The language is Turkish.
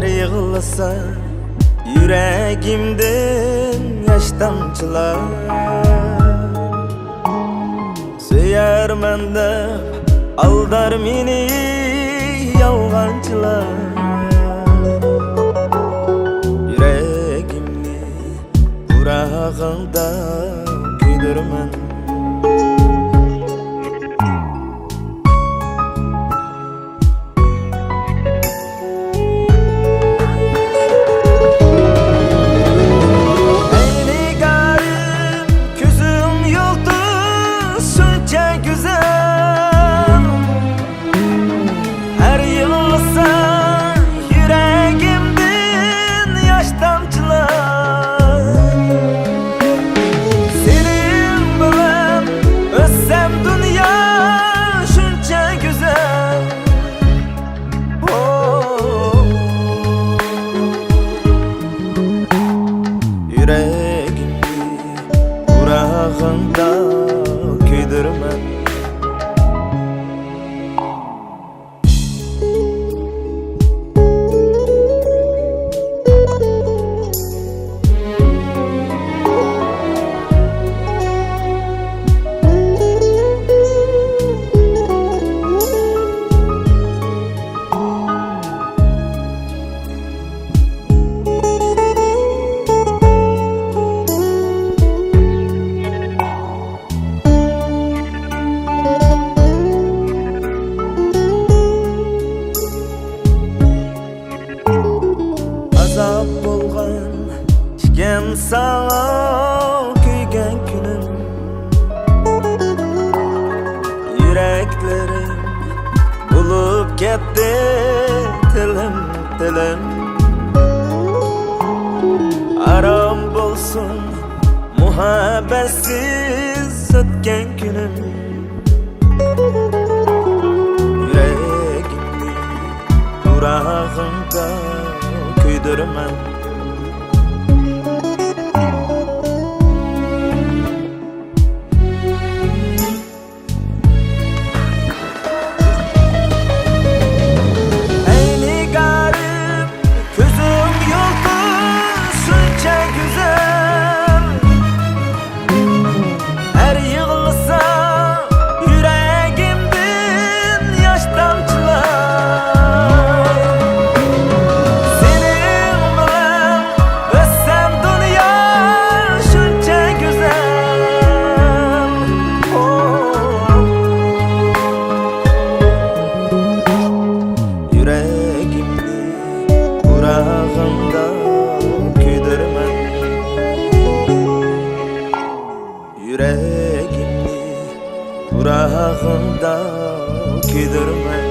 yığılsa yüreğimden yaş damcılar. Söyermen dep aldar meni yalgancılar. Yüreğimni kurağında güydürmen. Kurağında küydürmen. Azap bolgan işken sağa kuygan günüm. Yüreklerim bulup ketdi tilim tilim. Aram bolsun muhabbetsiz ötken günüm. Yüreğimni kurağında küydürmen. Eyni garip gözüm yoldu şunca güzel. Her yığılsa yüreğimden yaş damcılar. Kurağında küydürmen. Yüreğimni kurağında küydürmen.